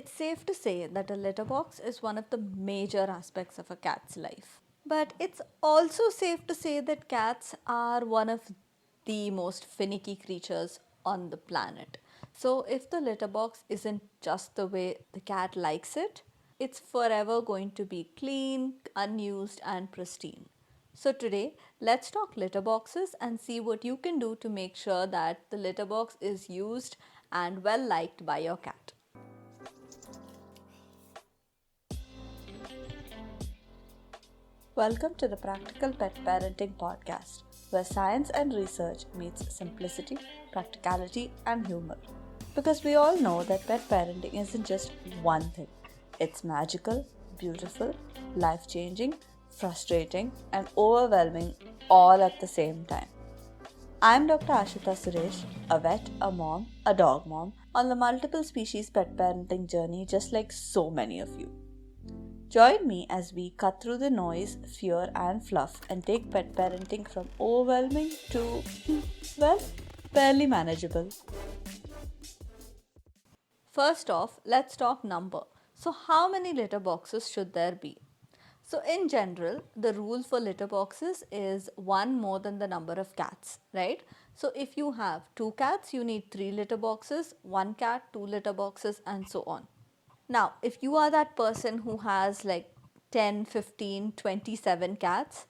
It's safe to say that a litter box is one of the major aspects of a cat's life. But it's also safe to say that cats are one of the most finicky creatures on the planet. So if the litter box isn't just the way the cat likes it, it's forever going to be clean, unused, and pristine. So today, let's talk litter boxes and see what you can do to make sure that the litter box is used and well liked by your cat. Welcome to the Practical Pet Parenting Podcast, where science and research meets simplicity, practicality, and humor. Because we all know that pet parenting isn't just one thing. It's magical, beautiful, life-changing, frustrating, and overwhelming all at the same time. I'm Dr. Ashita Suresh, a vet, a mom, a dog mom, on the multiple species pet parenting journey just like so many of you. Join me as we cut through the noise, fear, and fluff and take pet parenting from overwhelming to, well, barely manageable. First off, let's talk number. So, how many litter boxes should there be? So, in general, the rule for litter boxes is one more than the number of cats, right? So, if you have two cats, you need three litter boxes, one cat, two litter boxes, and so on. Now, if you are that person who has like 10, 15, 27 cats,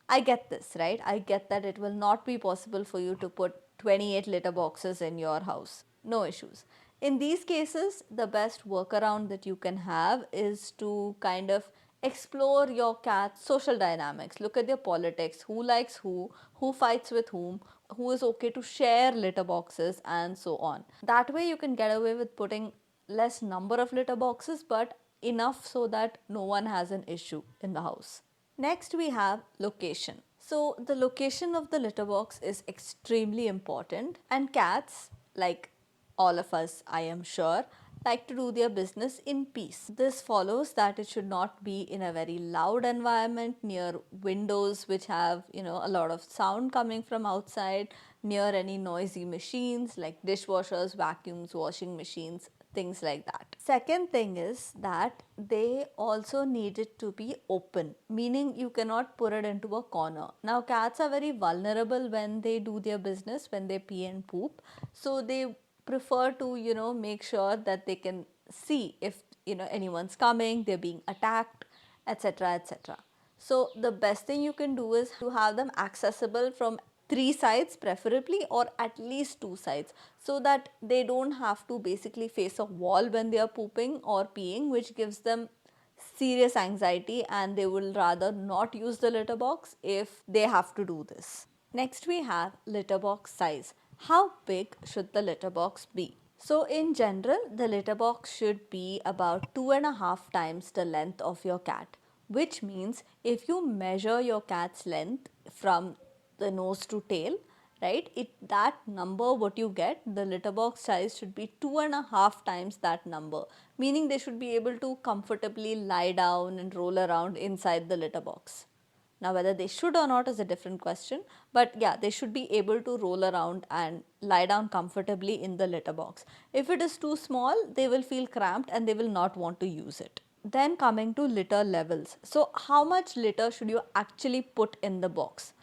I get this, right? I get that it will not be possible for you to put 28 litter boxes in your house. No issues. In these cases, the best workaround that you can have is to kind of explore your cat's social dynamics. Look at their politics, who likes who fights with who is okay to share litter boxes, and so on. That way, you can get away with putting less number of litter boxes, but enough so that no one has an issue in the house. Next, we have location. So, the location of the litter box is extremely important, and cats, like all of us, I am sure, like to do their business in peace. This follows that it should not be in a very loud environment near windows which have, a lot of sound coming from outside, near any noisy machines like dishwashers, vacuums, washing machines, things like that. Second thing is that they also need it to be open, meaning you cannot put it into a corner. Now, cats are very vulnerable when they do their business, when they pee and poop. So they prefer to, make sure that they can see if, anyone's coming, they're being attacked, etc., etc. So the best thing you can do is to have them accessible from three sides preferably, or at least two sides, so that they don't have to basically face a wall when they are pooping or peeing, which gives them serious anxiety, and they will rather not use the litter box if they have to do this. Next, we have litter box size. How big should the litter box be? So, in general, the litter box should be about 2.5 times the length of your cat, which means if you measure your cat's length from the nose to tail, right, that number what you get, the litter box size should be 2.5 times that number, meaning they should be able to comfortably lie down and roll around inside the litter box. Now, whether they should or not is a different question, but yeah, they should be able to roll around and lie down comfortably in the litter box. If it is too small, they will feel cramped and they will not want to use it. Then coming to litter levels. So, how much litter should you actually put in the box?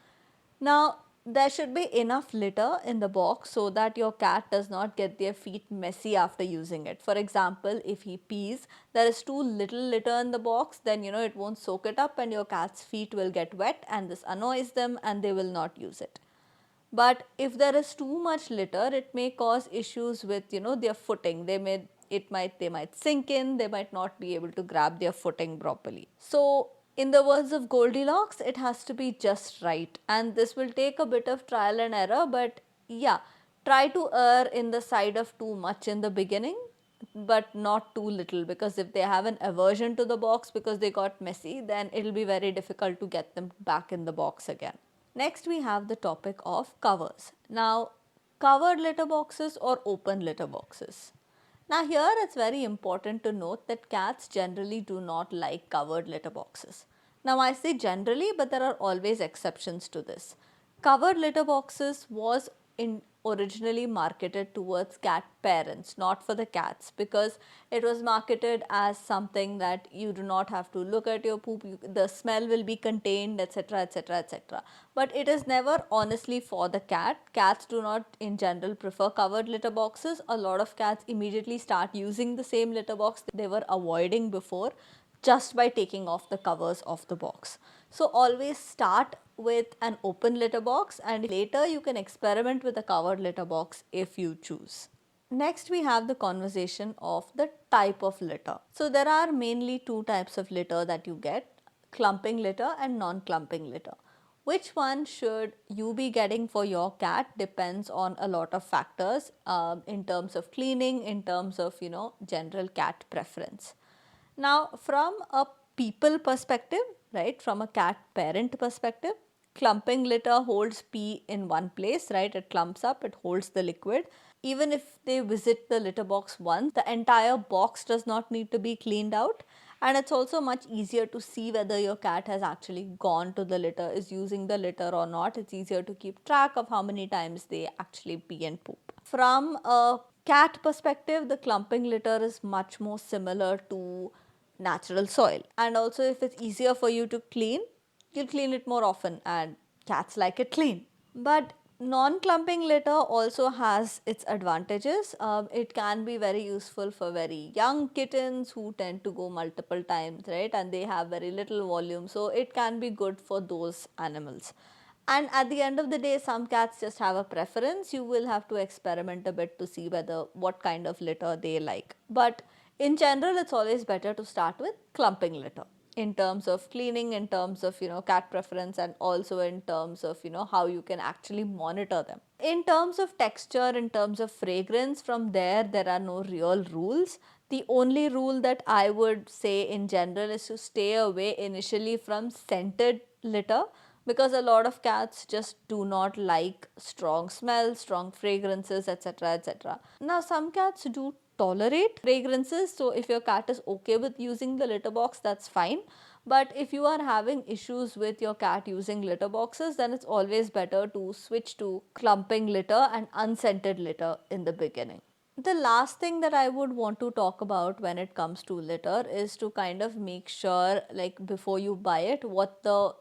Now, there should be enough litter in the box so that your cat does not get their feet messy after using it. For example, if he pees, there is too little litter in the box, then it won't soak it up and your cat's feet will get wet, and this annoys them and they will not use it. But if there is too much litter, it may cause issues with their footing. They might sink in, they might not be able to grab their footing properly. So in the words of Goldilocks, it has to be just right, and this will take a bit of trial and error, but yeah, try to err in the side of too much in the beginning, but not too little, because if they have an aversion to the box because they got messy, then it'll be very difficult to get them back in the box again. Next, we have the topic of covers. Now, covered litter boxes or open litter boxes. Now, here it's very important to note that cats generally do not like covered litter boxes. Now, I say generally, but there are always exceptions to this. Covered litter boxes was originally marketed towards cat parents, not for the cats, because it was marketed as something that you do not have to look at your poop, the smell will be contained, etc., etc., etc. But it is never honestly for the cat. Cats do not in general prefer covered litter boxes. A lot of cats immediately start using the same litter box they were avoiding before, just by taking off the covers of the box. So always start with an open litter box, and later you can experiment with a covered litter box if you choose. Next, we have the conversation of the type of litter. So there are mainly two types of litter that you get: clumping litter and non-clumping litter. Which one should you be getting for your cat depends on a lot of factors, in terms of cleaning, in terms of general cat preference. Now, from a people perspective, right, from a cat parent perspective, clumping litter holds pee in one place, right? It clumps up, it holds the liquid. Even if they visit the litter box once, the entire box does not need to be cleaned out. And it's also much easier to see whether your cat has actually gone to the litter, is using the litter or not. It's easier to keep track of how many times they actually pee and poop. From a cat perspective, the clumping litter is much more similar to natural soil. And also, if it's easier for you to clean, you'll clean it more often, and cats like it clean. But non-clumping litter also has its advantages. It can be very useful for very young kittens who tend to go multiple times, right? And they have very little volume. So it can be good for those animals. And at the end of the day, some cats just have a preference. You will have to experiment a bit to see whether what kind of litter they like. But in general, it's always better to start with clumping litter, in terms of cleaning, in terms of cat preference, and also in terms of how you can actually monitor them. In terms of texture, in terms of fragrance, from there are no real rules. The only rule that I would say in general is to stay away initially from scented litter, because a lot of cats just do not like strong smells, strong fragrances, etc., etc. Now, some cats do tolerate fragrances, so if your cat is okay with using the litter box, that's fine. But if you are having issues with your cat using litter boxes, then it's always better to switch to clumping litter and unscented litter in the beginning. The last thing that I would want to talk about when it comes to litter is to kind of make sure, like before you buy it, what the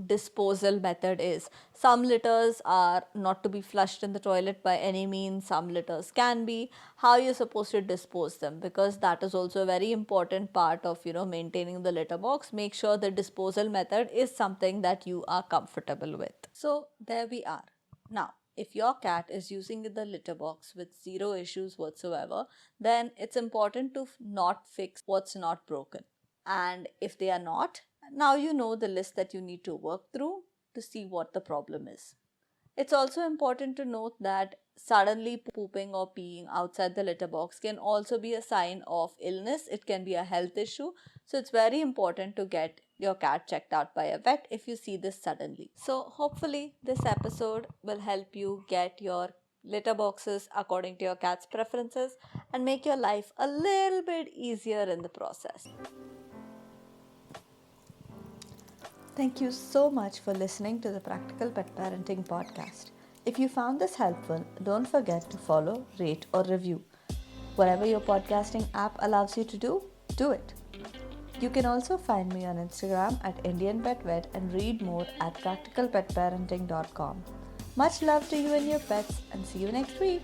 disposal method is. Some litters are not to be flushed in the toilet by any means. Some litters can be. How you're supposed to dispose them, because that is also a very important part of maintaining the litter box. Make sure the disposal method is something that you are comfortable with. So there we are. Now, if your cat is using the litter box with zero issues whatsoever, then it's important to not fix what's not broken. And if they are not, now you know the list that you need to work through to see what the problem is. It's also important to note that suddenly pooping or peeing outside the litter box can also be a sign of illness. It can be a health issue. So it's very important to get your cat checked out by a vet if you see this suddenly. So hopefully this episode will help you get your litter boxes according to your cat's preferences and make your life a little bit easier in the process. Thank you so much for listening to the Practical Pet Parenting Podcast. If you found this helpful, don't forget to follow, rate, or review. Whatever your podcasting app allows you to do it. You can also find me on Instagram at Indian Pet Vet and read more at practicalpetparenting.com. Much love to you and your pets, and see you next week.